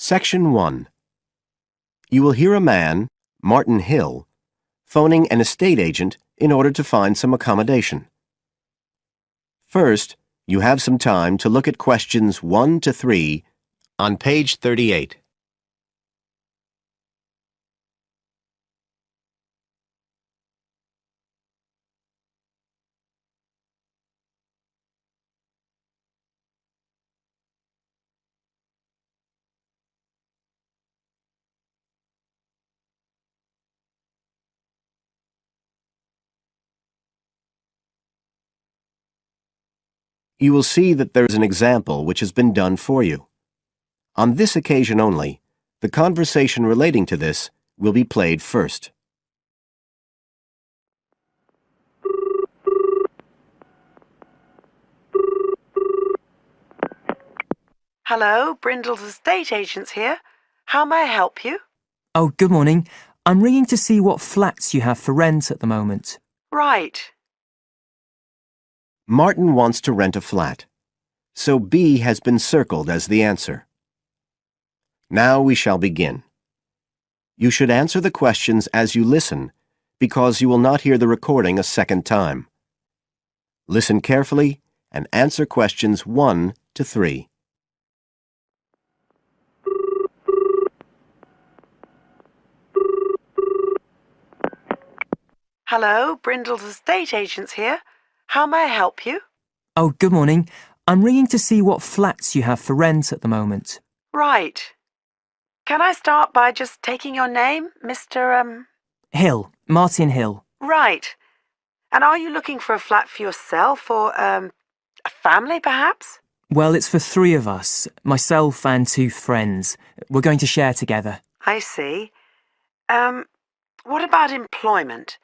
Section 1. You will hear a man, Martin Hill, phoning an estate agent in order to find some accommodation. First, you have some time to look at questions 1 to 3 on page 38. You will see that there is an example which has been done for you. On this occasion only, the conversation relating to this will be played first. Hello, Brindle's estate agents here. How may I help you? Oh, good morning. I'm ringing to see what flats you have for rent at the moment. Right. Martin wants to rent a flat, so B has been circled as the answer. Now we shall begin. You should answer the questions as you listen, because you will not hear the recording a second time. Listen carefully and answer questions 1 to 3. Hello, Brindle's estate agents here. How may I help you? Oh, good morning. I'm ringing to see what flats you have for rent at the moment. Right. Can I start by just taking your name, Mr. Hill. Martin Hill. Right. And are you looking for a flat for yourself or, a family, perhaps? Well, it's for 3 of us, myself and 2 friends. We're going to share together. I see. What about employment?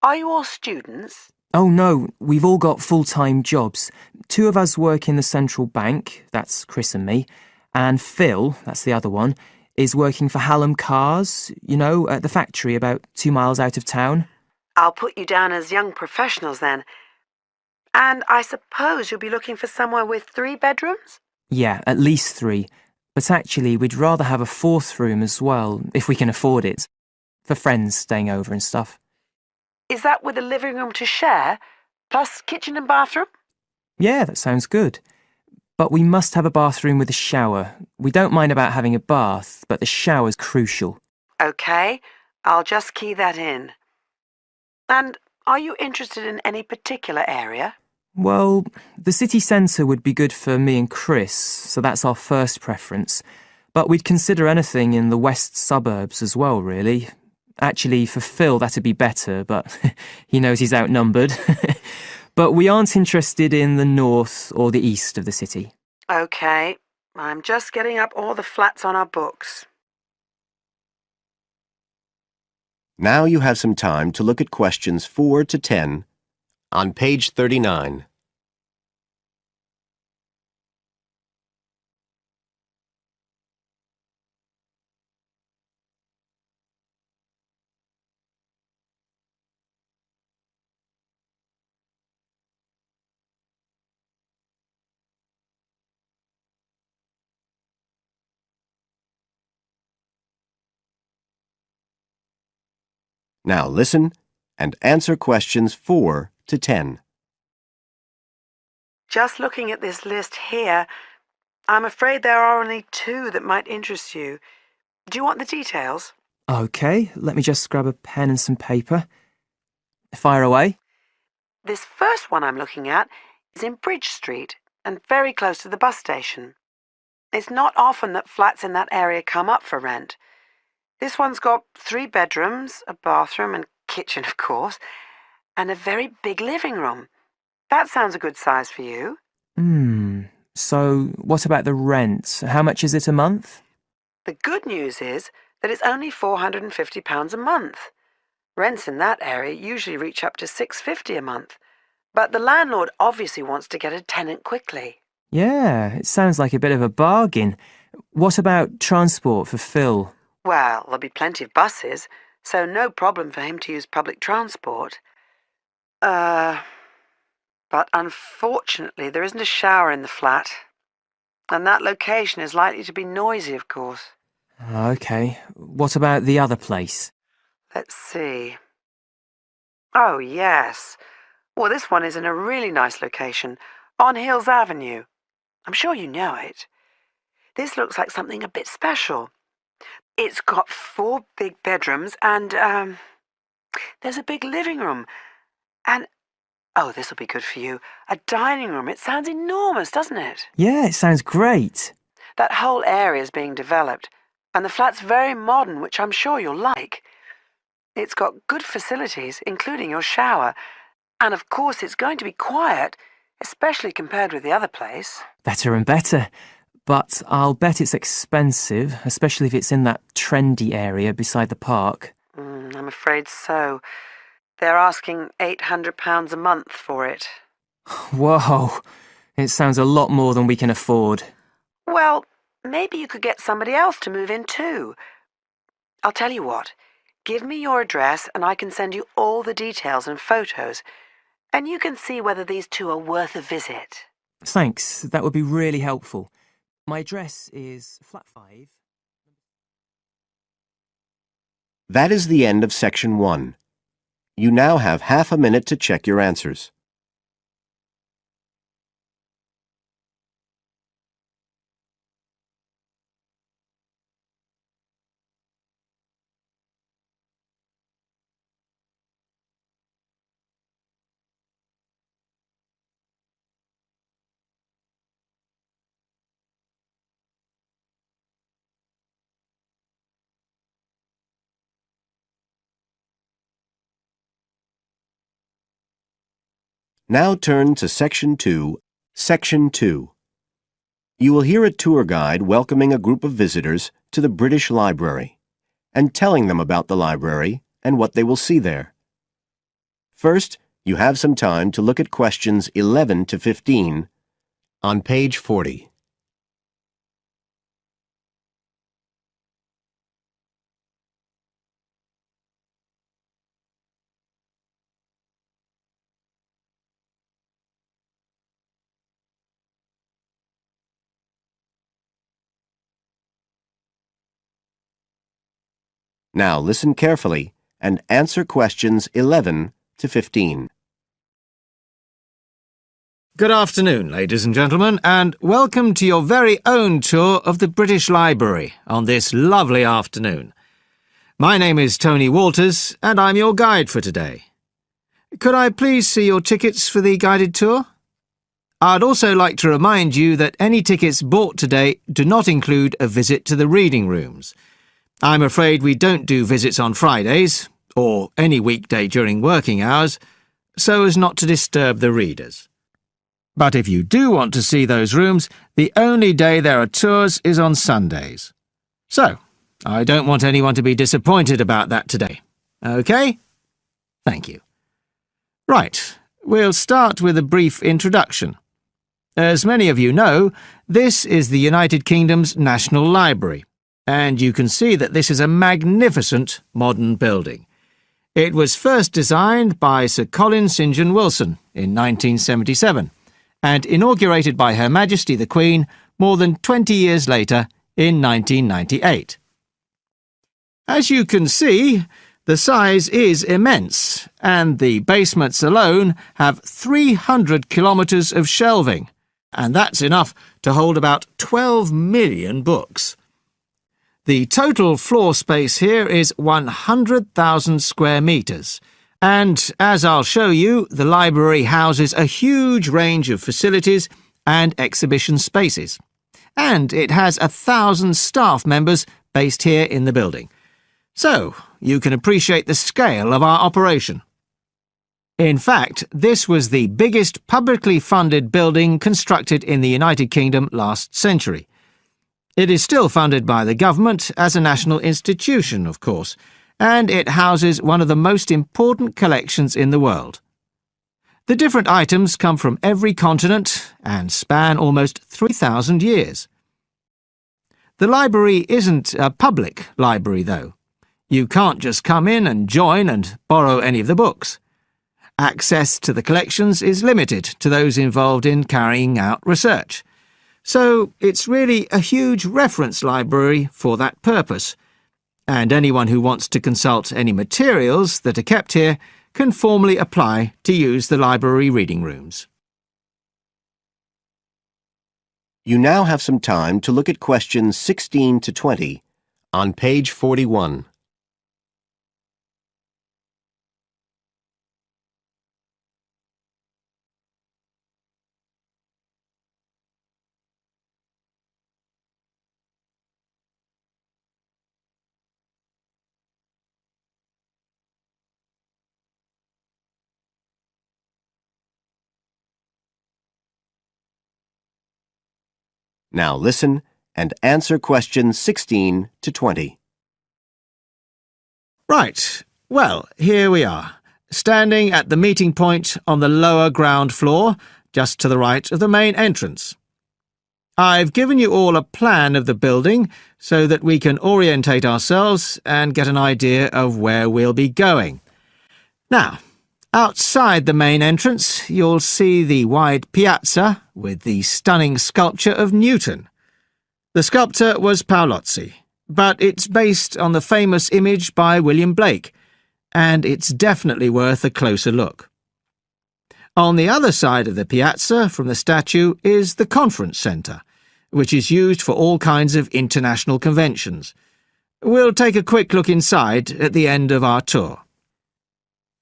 Are you all students? Oh, no, we've all got full-time jobs. 2 of us work in the central bank, that's Chris and me, and Phil, that's the other one, is working for Hallam Cars, at the factory about 2 miles out of town. I'll put you down as young professionals then. And I suppose you'll be looking for somewhere with 3 bedrooms? Yeah, at least 3. But actually, we'd rather have a 4th room as well, if we can afford it, for friends staying over and stuff. Is that with a living room to share, plus kitchen and bathroom? Yeah, that sounds good. But we must have a bathroom with a shower. We don't mind about having a bath, but the shower's crucial. OK, I'll just key that in. And are you interested in any particular area? Well, the city centre would be good for me and Chris, so that's our first preference. But we'd consider anything in the west suburbs as well, really. Actually, for Phil, that'd be better, but he knows he's outnumbered. But we aren't interested in the north or the east of the city. OK, I'm just getting up all the flats on our books. Now you have some time to look at questions 4 to 10 on page 39. Now listen and answer questions 4 to 10. Just looking at this list here, I'm afraid there are only 2 that might interest you. Do you want the details? OK, let me just grab a pen and some paper. Fire away. This first one I'm looking at is in Bridge Street and very close to the bus station. It's not often that flats in that area come up for rent. This one's got 3 bedrooms, a bathroom and kitchen, of course, and a very big living room. That sounds a good size for you. So what about the rent? How much is it a month? The good news is that it's only £450 a month. Rents in that area usually reach up to $650 a month. But the landlord obviously wants to get a tenant quickly. Yeah, it sounds like a bit of a bargain. What about transport for Phil? Well, there'll be plenty of buses, so no problem for him to use public transport. But unfortunately there isn't a shower in the flat. And that location is likely to be noisy, of course. OK. What about the other place? Let's see. Oh, yes. Well, this one is in a really nice location, on Hills Avenue. I'm sure you know it. This looks like something a bit special. It's got 4 big bedrooms and, there's a big living room. And, oh, this'll be good for you, a dining room. It sounds enormous, doesn't it? Yeah, it sounds great. That whole area is being developed, and the flat's very modern, which I'm sure you'll like. It's got good facilities, including your shower, and of course it's going to be quiet, especially compared with the other place. Better and better. But I'll bet it's expensive, especially if it's in that trendy area beside the park. I'm afraid so. They're asking £800 a month for it. Whoa, it sounds a lot more than we can afford. Well, maybe you could get somebody else to move in too. I'll tell you what, give me your address and I can send you all the details and photos, and you can see whether these two are worth a visit. Thanks, that would be really helpful. My address is flat 5. That is the end of section 1. You now have half a minute to check your answers. Now turn to Section 2, Section 2. You will hear a tour guide welcoming a group of visitors to the British Library and telling them about the library and what they will see there. First, you have some time to look at questions 11 to 15 on page 40. Now listen carefully and answer questions 11 to 15. Good afternoon, ladies and gentlemen, and welcome to your very own tour of the British Library on this lovely afternoon. My name is Tony Walters, and I'm your guide for today. Could I please see your tickets for the guided tour? I'd also like to remind you that any tickets bought today do not include a visit to the reading rooms. I'm afraid we don't do visits on Fridays, or any weekday during working hours, so as not to disturb the readers. But if you do want to see those rooms, the only day there are tours is on Sundays. So, I don't want anyone to be disappointed about that today. OK? Thank you. Right, we'll start with a brief introduction. As many of you know, this is the United Kingdom's National Library, and you can see that this is a magnificent modern building. It was first designed by Sir Colin St. John Wilson in 1977, and inaugurated by Her Majesty the Queen more than 20 years later in 1998. As you can see, the size is immense, and the basements alone have 300 kilometres of shelving, and that's enough to hold about 12 million books. The total floor space here is 100,000 square metres, and, as I'll show you, the library houses a huge range of facilities and exhibition spaces. And it has 1,000 staff members based here in the building. So, you can appreciate the scale of our operation. In fact, this was the biggest publicly funded building constructed in the United Kingdom last century. It is still funded by the government as a national institution, of course, and it houses one of the most important collections in the world. The different items come from every continent and span almost 3,000 years. The library isn't a public library, though. You can't just come in and join and borrow any of the books. Access to the collections is limited to those involved in carrying out research. so it's really a huge reference library for that purpose, and anyone who wants to consult any materials that are kept here can formally apply to use the library reading rooms. You now have some time to look at questions 16 to 20 on page 41. Now listen and answer questions 16 to 20. Right, well, here we are, standing at the meeting point on the lower ground floor, just to the right of the main entrance. I've given you all a plan of the building so that we can orientate ourselves and get an idea of where we'll be going. Now, outside the main entrance, you'll see the wide piazza with the stunning sculpture of Newton. The sculptor was Paolozzi, but it's based on the famous image by William Blake, and it's definitely worth a closer look. On the other side of the piazza from the statue is the conference centre, which is used for all kinds of international conventions. We'll take a quick look inside at the end of our tour.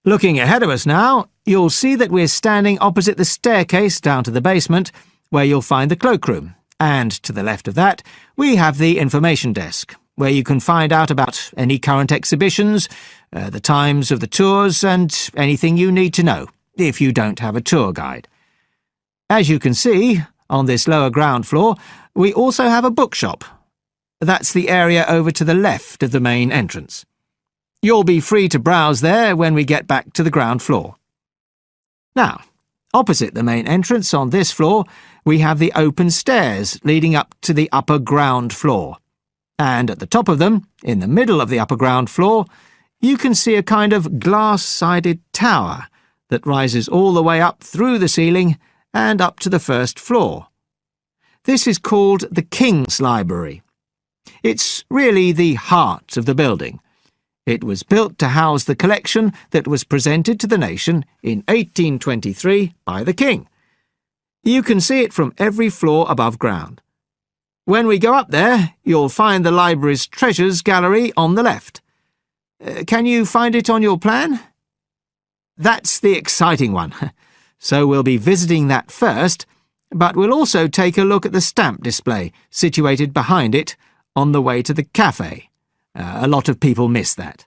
Looking ahead of us now, you'll see that we're standing opposite the staircase down to the basement, where you'll find the cloakroom, and to the left of that, we have the information desk, where you can find out about any current exhibitions, the times of the tours, and anything you need to know, if you don't have a tour guide. As you can see, on this lower ground floor, we also have a bookshop. That's the area over to the left of the main entrance. You'll be free to browse there when we get back to the ground floor. Now, opposite the main entrance on this floor, we have the open stairs leading up to the upper ground floor. And at the top of them, in the middle of the upper ground floor, you can see a kind of glass-sided tower that rises all the way up through the ceiling and up to the first floor. This is called the King's Library. It's really the heart of the building. It was built to house the collection that was presented to the nation in 1823 by the King. You can see it from every floor above ground. When we go up there, you'll find the library's treasures gallery on the left. Can you find it on your plan? That's the exciting one. So we'll be visiting that first, but we'll also take a look at the stamp display situated behind it on the way to the cafe. A lot of people miss that.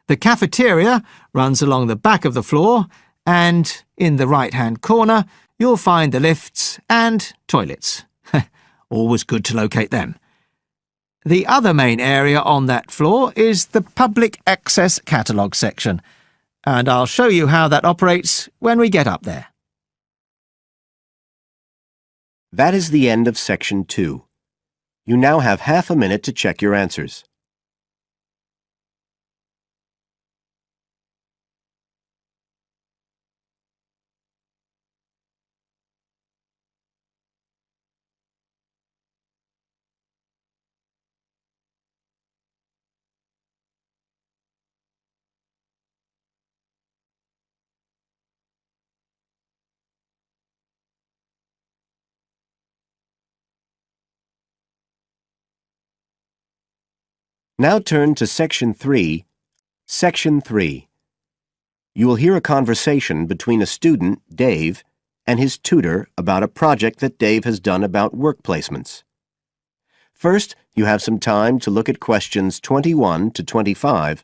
The cafeteria runs along the back of the floor, and in the right-hand corner you'll find the lifts and toilets. Always good to locate them. The other main area on that floor is the public access catalogue section, and I'll show you how that operates when we get up there. That is the end of section 2. You now have half a minute to check your answers. Now turn to Section 3. Section 3. You will hear a conversation between a student, Dave, and his tutor about a project that Dave has done about work placements. First, you have some time to look at questions 21 to 25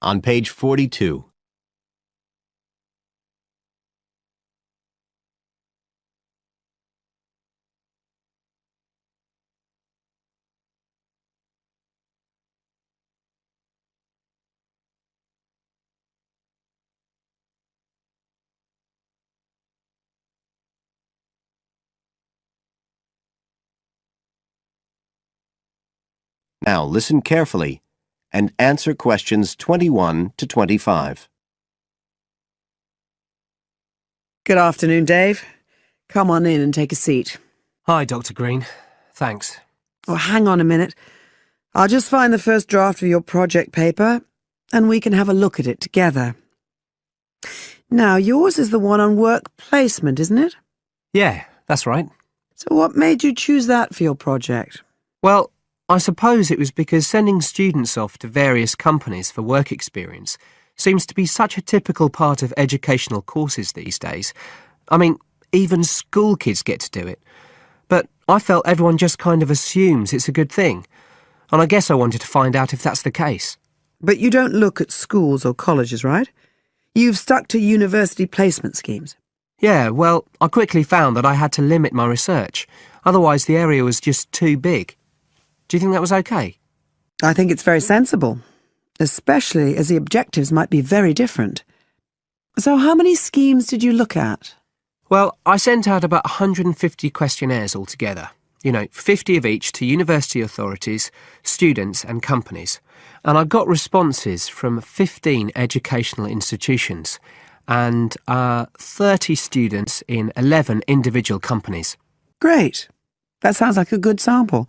on page 42. Now listen carefully and answer questions 21 to 25. Good afternoon, Dave. Come on in and take a seat. Hi, Dr. Green. Thanks. Oh, hang on a minute. I'll just find the first draft of your project paper, and we can have a look at it together. Now, yours is the one on work placement, isn't it? Yeah, that's right. So what made you choose that for your project? Well, I suppose it was because sending students off to various companies for work experience seems to be such a typical part of educational courses these days. I mean, even school kids get to do it. But I felt everyone just kind of assumes it's a good thing. And I guess I wanted to find out if that's the case. But you don't look at schools or colleges, right? You've stuck to university placement schemes. Yeah, well, I quickly found that I had to limit my research. Otherwise, the area was just too big. Do you think that was okay? I think it's very sensible, especially as the objectives might be very different. So how many schemes did you look at? Well, I sent out about 150 questionnaires altogether. 50 of each to university authorities, students and companies. And I got responses from 15 educational institutions and 30 students in 11 individual companies. Great. That sounds like a good sample.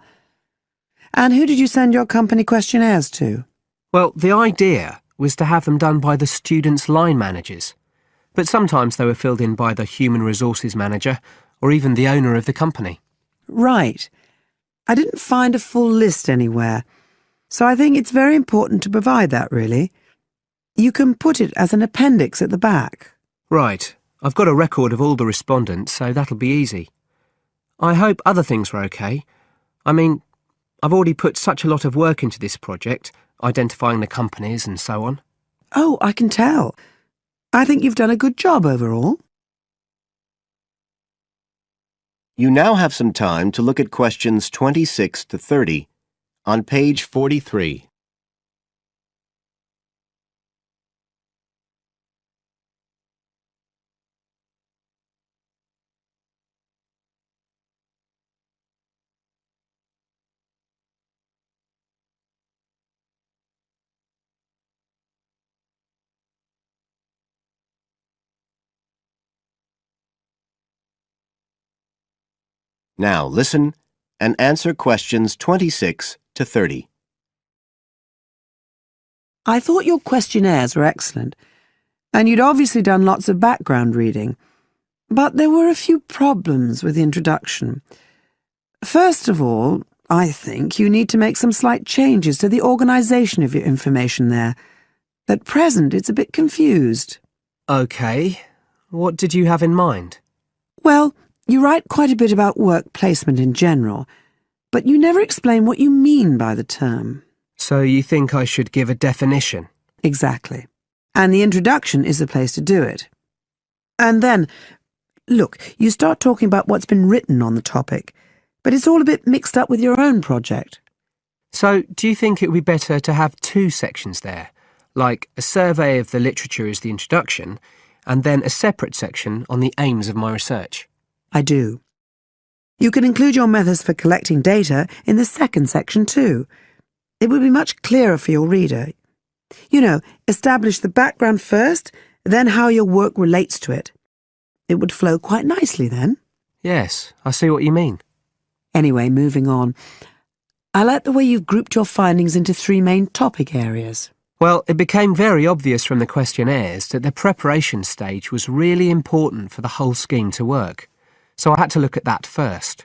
And who did you send your company questionnaires to? Well, the idea was to have them done by the students' line managers. But sometimes they were filled in by the human resources manager or even the owner of the company. Right. I didn't find a full list anywhere, so I think it's very important to provide that, really. You can put it as an appendix at the back. Right. I've got a record of all the respondents, so that'll be easy. I hope other things were okay. I mean, I've already put such a lot of work into this project, identifying the companies and so on. Oh, I can tell. I think you've done a good job overall. You now have some time to look at questions 26 to 30 on page 43. Now listen and answer questions 26 to 30. I thought your questionnaires were excellent, and you'd obviously done lots of background reading. But there were a few problems with the introduction. First of all, I think you need to make some slight changes to the organisation of your information there. At present, it's a bit confused. OK. What did you have in mind? Well, you write quite a bit about work placement in general, but you never explain what you mean by the term. So you think I should give a definition? Exactly. And the introduction is the place to do it. And then, look, you start talking about what's been written on the topic, but it's all a bit mixed up with your own project. So do you think it would be better to have two sections there, like a survey of the literature as the introduction, and then a separate section on the aims of my research? I do. You can include your methods for collecting data in the second section too. It would be much clearer for your reader. Establish the background first, then how your work relates to it. It would flow quite nicely then. Yes, I see what you mean. Anyway, moving on. I like the way you've grouped your findings into three main topic areas. Well, it became very obvious from the questionnaires that the preparation stage was really important for the whole scheme to work. So I had to look at that first.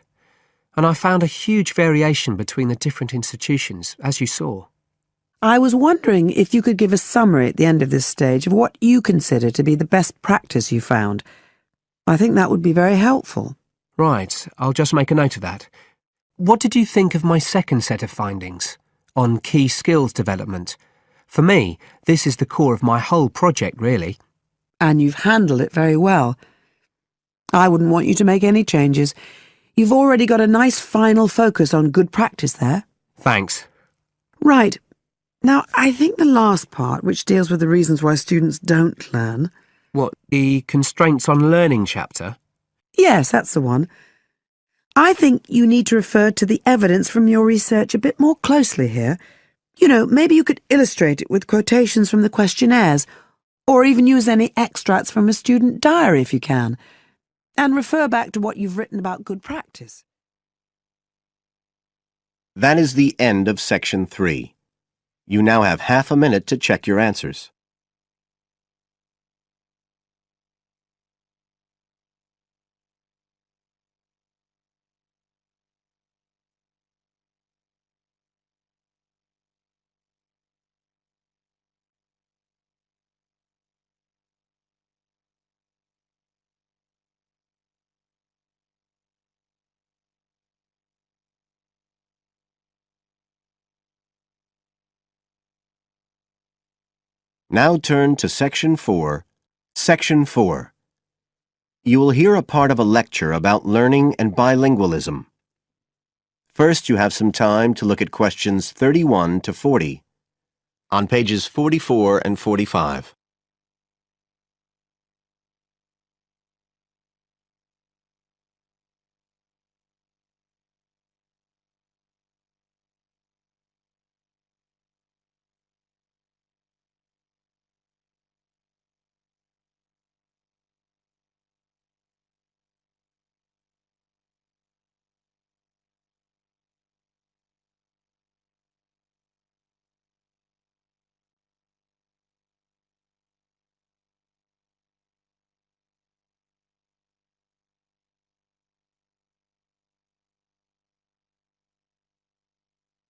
And I found a huge variation between the different institutions, as you saw. I was wondering if you could give a summary at the end of this stage of what you consider to be the best practice you found. I think that would be very helpful. Right, I'll just make a note of that. What did you think of my second set of findings on key skills development? For me, this is the core of my whole project, really. And you've handled it very well. I wouldn't want you to make any changes. You've already got a nice final focus on good practice there. Thanks. Right. Now, I think the last part, which deals with the reasons why students don't learn... What, the constraints on learning chapter? Yes, that's the one. I think you need to refer to the evidence from your research a bit more closely here. Maybe you could illustrate it with quotations from the questionnaires, or even use any extracts from a student diary if you can, and refer back to what you've written about good practice. That is the end of Section 3. You now have half a minute to check your answers. Now turn to Section 4. Section 4. You will hear a part of a lecture about learning and bilingualism. First, you have some time to look at questions 31 to 40 on pages 44 and 45.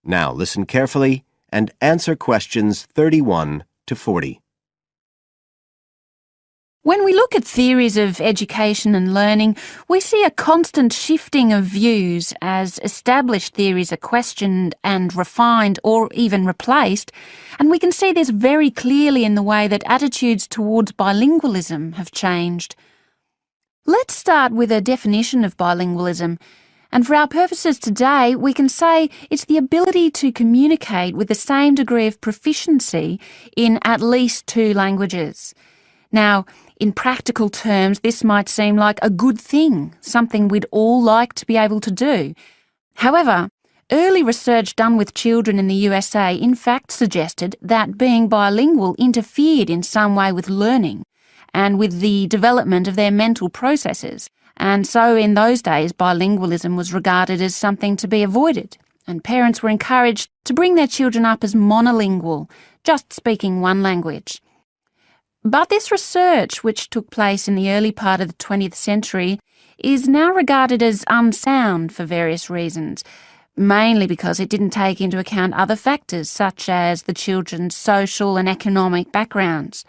Now listen carefully and answer questions 31 to 40. When we look at theories of education and learning, we see a constant shifting of views as established theories are questioned and refined or even replaced, and we can see this very clearly in the way that attitudes towards bilingualism have changed. Let's start with a definition of bilingualism. And for our purposes today, we can say it's the ability to communicate with the same degree of proficiency in at least two languages. Now, in practical terms, this might seem like a good thing, something we'd all like to be able to do. However, early research done with children in the USA in fact suggested that being bilingual interfered in some way with learning and with the development of their mental processes. And so in those days, bilingualism was regarded as something to be avoided, and parents were encouraged to bring their children up as monolingual, just speaking one language. But this research, which took place in the early part of the 20th century, is now regarded as unsound for various reasons, mainly because it didn't take into account other factors such as the children's social and economic backgrounds.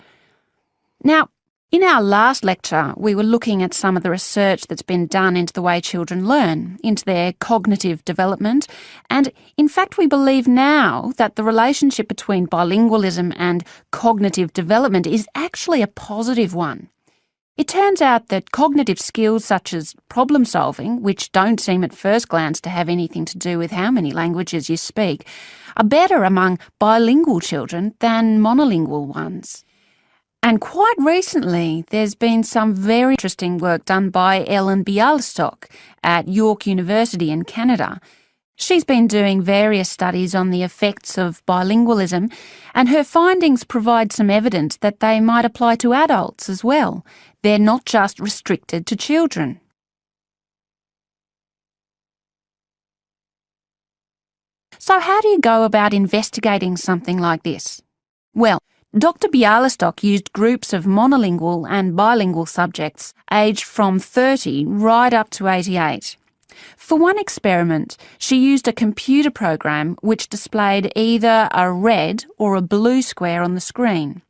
Now, in our last lecture, we were looking at some of the research that's been done into the way children learn, into their cognitive development, and in fact we believe now that the relationship between bilingualism and cognitive development is actually a positive one. It turns out that cognitive skills such as problem solving, which don't seem at first glance to have anything to do with how many languages you speak, are better among bilingual children than monolingual ones. And quite recently, there's been some very interesting work done by Ellen Bialystok at York University in Canada. She's been doing various studies on the effects of bilingualism, and her findings provide some evidence that they might apply to adults as well. They're not just restricted to children. So how do you go about investigating something like this? Well, Dr. Bialystok used groups of monolingual and bilingual subjects aged from 30 right up to 88. For one experiment, she used a computer program which displayed either a red or a blue square on the screen.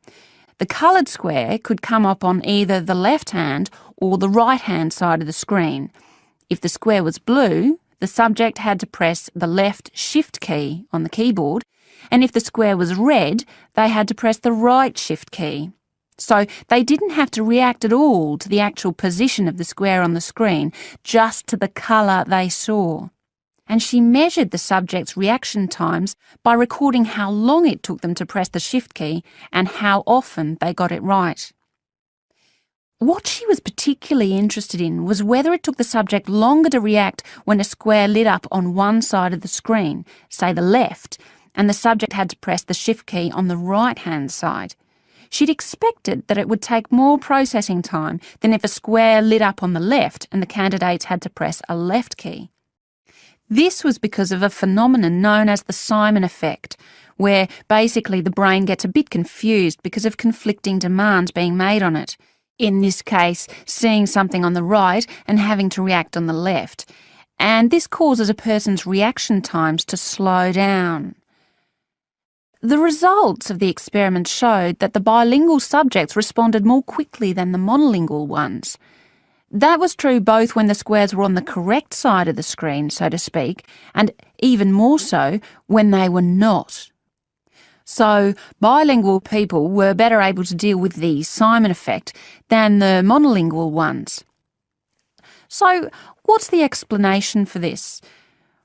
The coloured square could come up on either the left-hand or the right-hand side of the screen. If the square was blue, the subject had to press the left Shift key on the keyboard, and if the square was red, they had to press the right Shift key. So they didn't have to react at all to the actual position of the square on the screen, just to the colour they saw. And she measured the subjects' reaction times by recording how long it took them to press the Shift key and how often they got it right. What she was particularly interested in was whether it took the subject longer to react when a square lit up on one side of the screen, say the left, and the subject had to press the Shift key on the right-hand side. She'd expected that it would take more processing time than if a square lit up on the left and the candidates had to press a left key. This was because of a phenomenon known as the Simon effect, where basically the brain gets a bit confused because of conflicting demands being made on it. In this case, seeing something on the right and having to react on the left. And this causes a person's reaction times to slow down. The results of the experiment showed that the bilingual subjects responded more quickly than the monolingual ones. That was true both when the squares were on the correct side of the screen, so to speak, and even more so when they were not. So bilingual people were better able to deal with the Simon effect than the monolingual ones. So what's the explanation for this?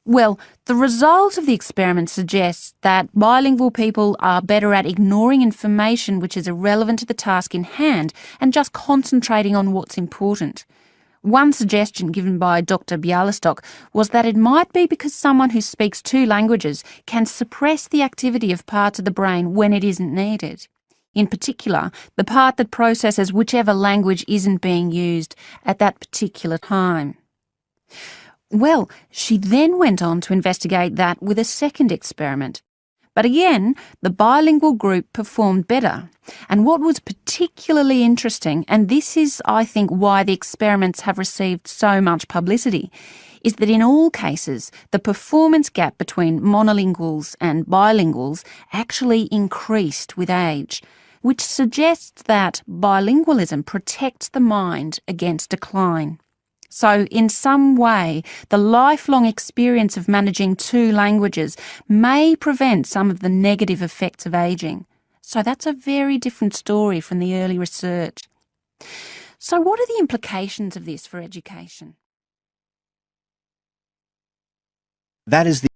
Well, the result of the experiment suggests that bilingual people are better at ignoring information which is irrelevant to the task in hand and just concentrating on what's important. One suggestion given by Dr. Bialystok was that it might be because someone who speaks two languages can suppress the activity of parts of the brain when it isn't needed. In particular, the part that processes whichever language isn't being used at that particular time. Well, she then went on to investigate that with a second experiment. But again, the bilingual group performed better. And what was particularly interesting, and this is, I think, why the experiments have received so much publicity, is that in all cases, the performance gap between monolinguals and bilinguals actually increased with age, which suggests that bilingualism protects the mind against decline. So in some way, the lifelong experience of managing two languages may prevent some of the negative effects of ageing. So that's a very different story from the early research. So what are the implications of this for education? That is the